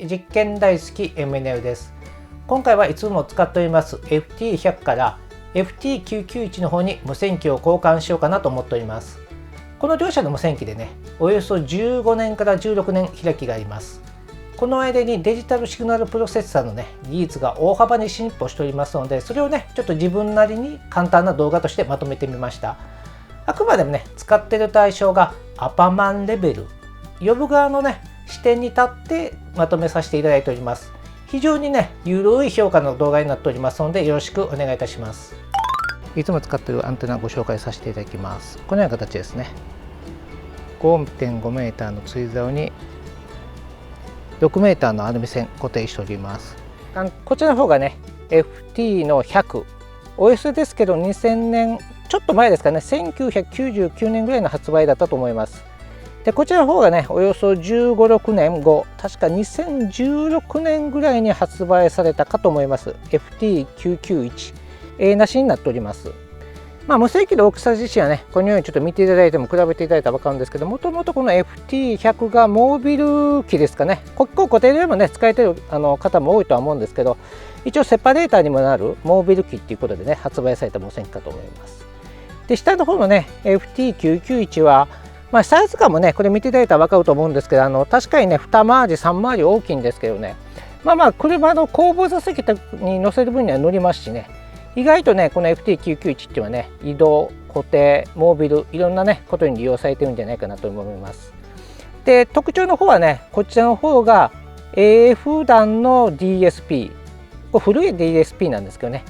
実験大好き MNL です。今回はいつも使っております FT100 から FT991 の方に無線機を交換しようかなと思っております。この両者の無線機でね、およそ15年から16年開きがあります。この間にデジタルシグナルプロセッサーのね、技術が大幅に進歩しておりますので、それをね、ちょっと自分なりに簡単な動画としてまとめてみました。あくまでもね、使っている対象がアパマンレベル、呼ぶ側のね、視点に立ってまとめさせていただいております。非常にね、ゆるい評価の動画になっておりますので、よろしくお願いいたします。いつも使っているアンテナをご紹介させていただきます。このような形ですね。5.5m の釣り竿に 6m のアルミ線固定しております。こちらの方がね、FT の100。OS ですけど2000年ちょっと前ですかね、1999年ぐらいの発売だったと思います。でこちらの方がね、およそ15、6年後、確か2016年ぐらいに発売されたかと思います。FT991、なしになっております。無線機の大きさ自身はね、このようにちょっと見ていただいても比べていただいたら分かるんですけど、もともとこの FT100 がモービル機ですかね、結構固定でもね、使えてる方も多いとは思うんですけど、一応セパレーターにもなるモービル機っていうことでね、発売された無線機かと思います。で、下の方のね、FT991 は、サイズ感もね、これ見ていただいたら分かると思うんですけど、確かにね、2回り、3回り大きいんですけどね、車の後部座席に乗せる分には乗りますしね、意外とね、この FT991 っていうのはね、移動、固定、モービル、いろんなね、ことに利用されてるんじゃないかなと思います。で、特徴の方はね、こちらの方が AF 弾の DSP、これ古い DSP なんですけどね、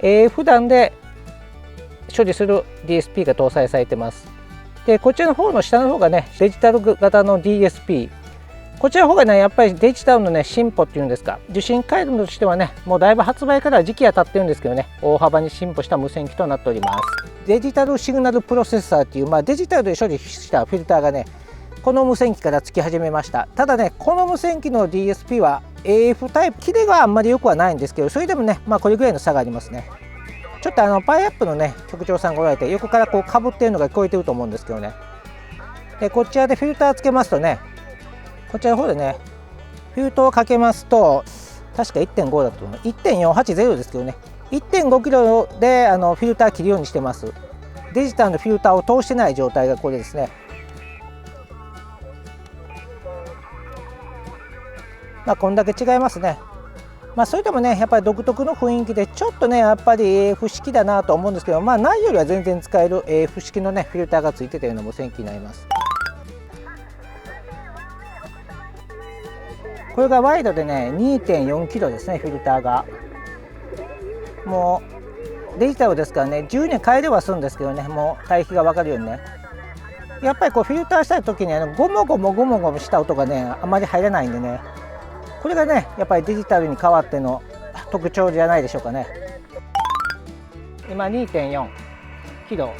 AF 弾で処理する DSP が搭載されてます。で、こちらの方の下の方がね、デジタル型の DSP。こちらの方がね、やっぱりデジタルのね、進歩っていうんですか、受信回路としてはね、もうだいぶ発売から時期は経ってるんですけどね、大幅に進歩した無線機となっております。デジタルシグナルプロセッサーっていう、デジタルで処理したフィルターがね、この無線機からつき始めました。ただね、この無線機の DSP は AF タイプ、キレがあんまり良くはないんですけど、それでもね、これぐらいの差がありますね。ちょっとパイアップのね、局長さんがおられて、横からこうかぶっているのが聞こえてると思うんですけどね。で、こちらでフィルターつけますとね、こちらの方でね、フィルターをかけますと、確か 1.5 だと思う。1.480 ですけどね、1.5 キロでフィルター切るようにしてます。デジタルのフィルターを通してない状態がこれですね。こんだけ違いますね。それでもね、やっぱり独特の雰囲気で、ちょっとね、やっぱり AF 式だなと思うんですけど、ないよりは全然使える AF 式のね、フィルターがついてたような無線機になります。これがワイドでね、2.4 キロですね、フィルターが。もうデジタルですからね、自由に変えれはするんですけどね、もう対比が分かるようにね。やっぱりこうフィルターしたい時にゴモゴモした音がね、あまり入らないんでね、これがね、やっぱりデジタルに変わっての特徴じゃないでしょうかね。今 2.4 キロ、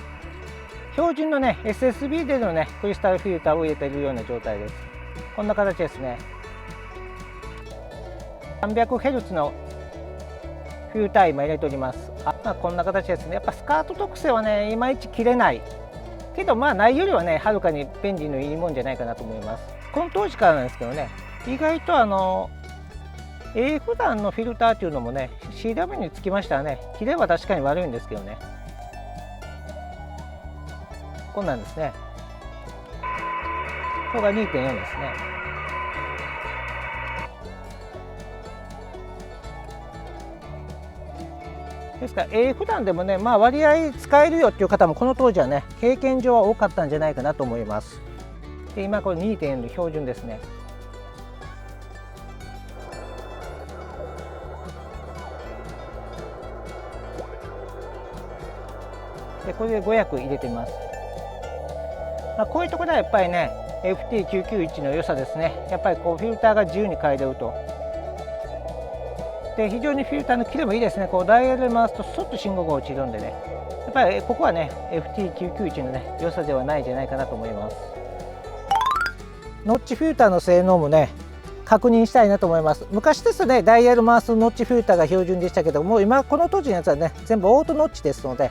標準のね SSB でのねクリスタルフィルターを入れているような状態です。こんな形ですね。300Hz のフィルター今入れております。こんな形ですね。やっぱスカート特性はね、いまいち切れないけど、ないよりはね、はるかに便利のいいもんじゃないかなと思います。この当時からなんですけどね、意外とAF 弾のフィルターっていうのもね、CW につきましたらね、切れは確かに悪いんですけどね、こんなんですね。これが 2.4 ですね。ですから AF 弾でもね、割合使えるよっていう方もこの当時はね、経験上は多かったんじゃないかなと思います。で、今これ 2.4 の標準ですね。で、これで500入れてみます。こういうところはやっぱりね、FT991 の良さですね。やっぱりこうフィルターが自由に変えれると。で、非常にフィルターの切れもいいですね。こうダイヤルで回すとそっと信号が落ちるんでね。やっぱりここはね、FT991 のね、良さではないんじゃないかなと思います。ノッチフィルターの性能もね、確認したいなと思います。昔ですね、ダイヤル回すノッチフィルターが標準でしたけども、今この当時のやつはね、全部オートノッチですので、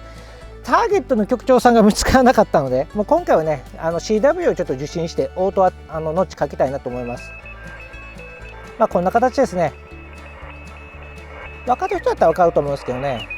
ターゲットの局長さんが見つからなかったので、もう今回はね、CW をちょっと受信してオートノッチかけたいなと思います。まあこんな形ですね。分かる人だったら分かると思うんですけどね。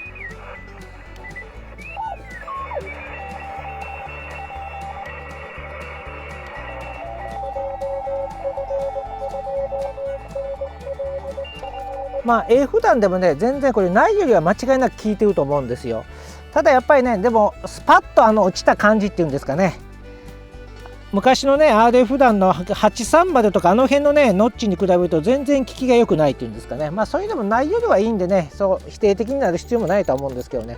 まあ A 普段でもね、全然これないよりは間違いなく効いてると思うんですよ。ただやっぱりね、でもスパッと落ちた感じっていうんですかね、昔のね RF 普段の830とかあの辺のねノッチに比べると全然効きが良くないっていうんですかね。まあそういうのもないよりはいいんでね、そう否定的になる必要もないとは思うんですけどね。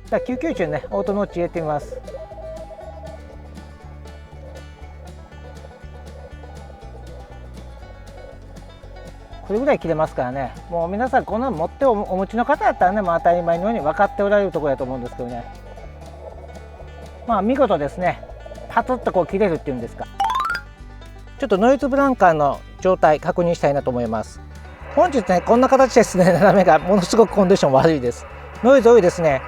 じゃあ991ね、オートノッチ入れてみます。これぐらい切れますからね、もう皆さんこんなの持ってお持ちの方だったらね、まあ、当たり前のように分かっておられるところだと思うんですけどね。まあ見事ですね、パツッとこう切れるっていうんですか。ちょっとノイズブランカーの状態確認したいなと思います。本日ねこんな形ですね。斜めがものすごくコンディション悪いです。ノイズ多いですね。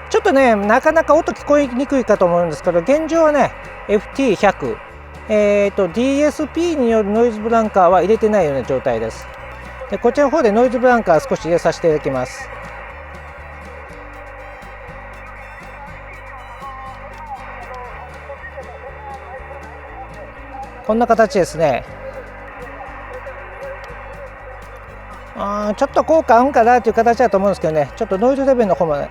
ちょっとねなかなか音聞こえにくいかと思うんですけど、現状はね FT100、DSP によるノイズブランカーは入れてないような状態です。でこちらの方でノイズブランカー少し入れさせていただきます。こんな形ですね。ちょっと効果あるんかなという形だと思うんですけどね、ちょっとノイズレベルの方もね、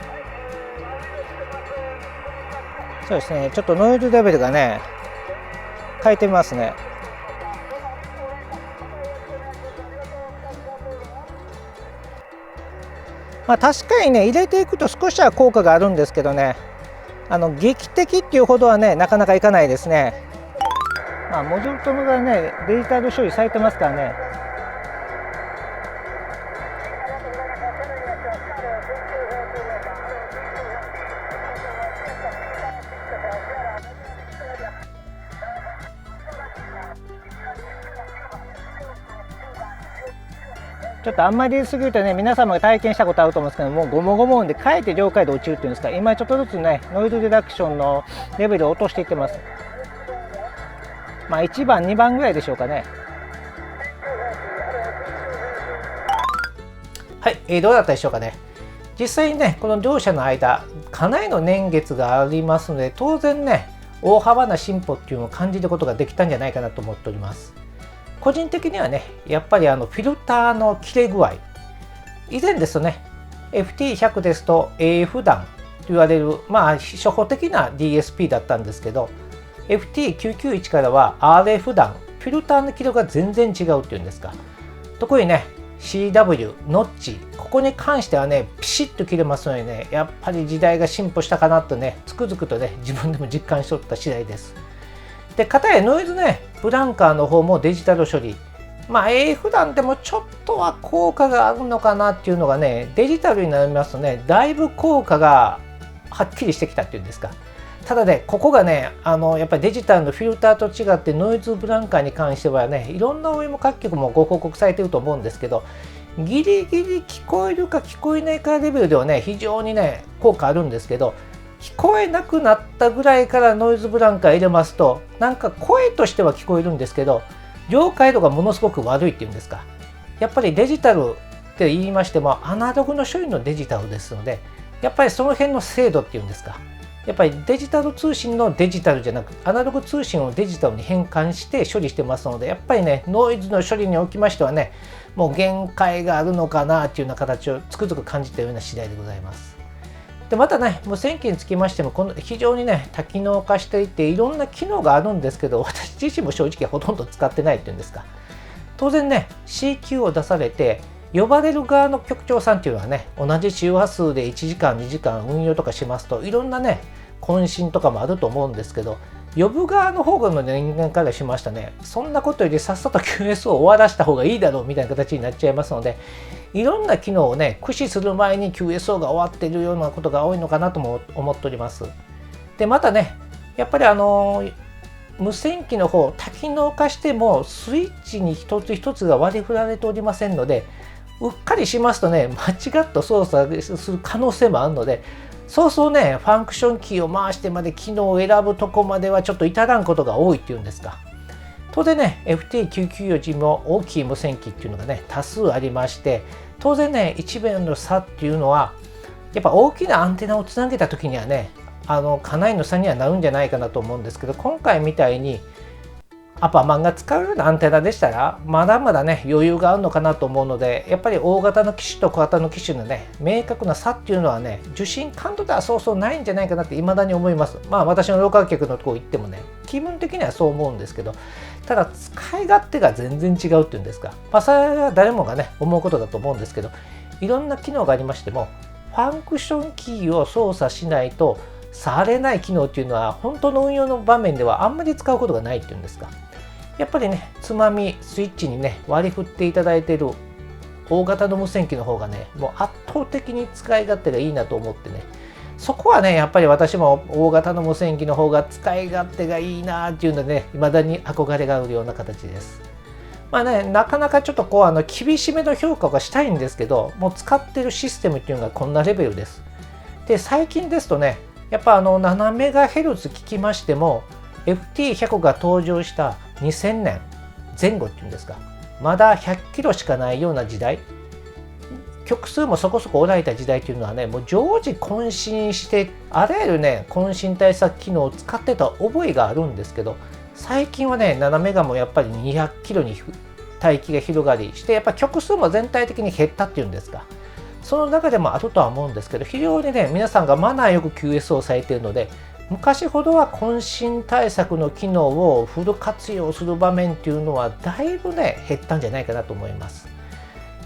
そうですね、ちょっとノイズレベルがね変えてみますね。まあ確かにね入れていくと少しは効果があるんですけどね、劇的っていうほどはねなかなかいかないですね。まあ文字ともがねデジタル処理されてますからね。ちょっとあんまり入れすぎるとね、皆様が体験したことあると思うんですけども、ゴモゴモ音でかえって両回で落ちるっていうんですか、今ちょっとずつねノイズリダクションのレベルを落としていってます。まあ1番2番ぐらいでしょうかね。はい、どうだったでしょうかね。実際にねこの両者の間かなりの年月がありますので、当然ね大幅な進歩っていうのを感じることができたんじゃないかなと思っております。個人的にはねやっぱりフィルターの切れ具合、以前ですとね FT100 ですと A 普段と言われるまあ初歩的な DSP だったんですけど、 FT991 からは RF 普段フィルターの切れが全然違うっていうんですか。特にね CW ノッチ、ここに関してはねピシッと切れますのでね、やっぱり時代が進歩したかなとねつくづくとね自分でも実感しとった次第です。で片やノイズねブランカーの方もデジタル処理、まあ A 普段でもちょっとは効果があるのかなっていうのがね、デジタルになりますとねだいぶ効果がはっきりしてきたっていうんですか。ただねここがねやっぱりデジタルのフィルターと違ってノイズブランカーに関してはねいろんなOEM各局もご報告されていると思うんですけど、ギリギリ聞こえるか聞こえないかレベルではね非常にね効果あるんですけど、聞こえなくなったぐらいからノイズブランカー入れますとなんか声としては聞こえるんですけど了解度がものすごく悪いっていうんですか。やっぱりデジタルって言いましてもアナログの処理のデジタルですので、やっぱりその辺の精度っていうんですか、やっぱりデジタル通信のデジタルじゃなくアナログ通信をデジタルに変換して処理してますので、やっぱりねノイズの処理におきましてはねもう限界があるのかなっていうような形をつくづく感じたような次第でございます。でまたね無線機につきましても非常にね多機能化していていろんな機能があるんですけど、私自身も正直ほとんど使ってないっていうんですか。当然ね CQ を出されて呼ばれる側の局長さんっていうのはね同じ周波数で1時間2時間運用とかしますといろんなね渾身とかもあると思うんですけど、呼ぶ側の方の人間からしましたね、そんなことよりさっさと QS を終わらせた方がいいだろうみたいな形になっちゃいますので、いろんな機能をね駆使する前に QSO が終わっているようなことが多いのかなとも思っております。でまたねやっぱり無線機の方多機能化してもスイッチに一つ一つが割り振られておりませんので、うっかりしますとね間違った操作する可能性もあるので、そうそうねファンクションキーを回してまで機能を選ぶとこまではちょっと至らんことが多いっていうんですか。当然ね FT994G も大きい無線機っていうのがね多数ありまして、当然ね一番の差っていうのはやっぱ大きなアンテナをつなげた時にはねかなりの差にはなるんじゃないかなと思うんですけど、今回みたいにアパマンが使うようなアンテナでしたらまだまだね余裕があるのかなと思うので、やっぱり大型の機種と小型の機種のね明確な差っていうのはね受信感度ではそうそうないんじゃないかなって未だに思います。まあ私のローカル客のとこ行ってもね気分的にはそう思うんですけど、ただ使い勝手が全然違うっていうんですか、まあそれは誰もがね思うことだと思うんですけど、いろんな機能がありましてもファンクションキーを操作しないとされない機能っていうのは本当の運用の場面ではあんまり使うことがないっていうんですか。やっぱりねつまみスイッチにね割り振っていただいている大型の無線機の方がねもう圧倒的に使い勝手がいいなと思ってね、そこはねやっぱり私も大型の無線機の方が使い勝手がいいなっていうのでね未だに憧れがあるような形です。まあね、なかなかちょっとこう厳しめの評価がしたいんですけど、もう使ってるシステムっていうのがこんなレベルです。で最近ですとねやっぱ7MHz 聞きましても FT100 が登場した2000年前後っていうんですか、まだ100キロしかないような時代、曲数もそこそこおられた時代というのはねもう常時更新してあらゆるね更新対策機能を使ってた覚えがあるんですけど、最近はね7メガもやっぱり200キロに帯域が広がりして、やっぱ曲数も全体的に減ったっていうんですか、その中でもあるとは思うんですけど、非常にね皆さんがマナーよく QS をされているので、昔ほどは渾身対策の機能をフル活用する場面っていうのはだいぶね減ったんじゃないかなと思います。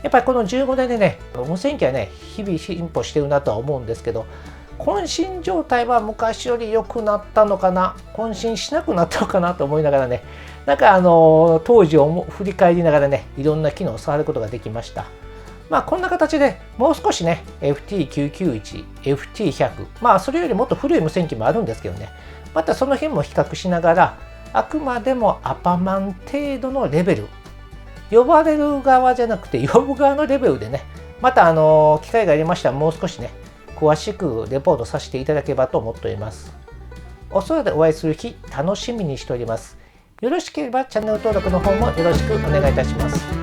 やっぱりこの15年でね無線機はね日々進歩してるなとは思うんですけど、渾身状態は昔より良くなったのかな、渾身しなくなったのかなと思いながらね、なんか当時を振り返りながらねいろんな機能を触ることができました。まあこんな形でもう少しね FT991、FT100、まあそれよりもっと古い無線機もあるんですけどね、またその辺も比較しながら、あくまでもアパマン程度のレベル、呼ばれる側じゃなくて呼ぶ側のレベルでね、また機会がありましたらもう少しね詳しくレポートさせていただければと思っております。お空でお会いする日楽しみにしております。よろしければチャンネル登録の方もよろしくお願いいたします。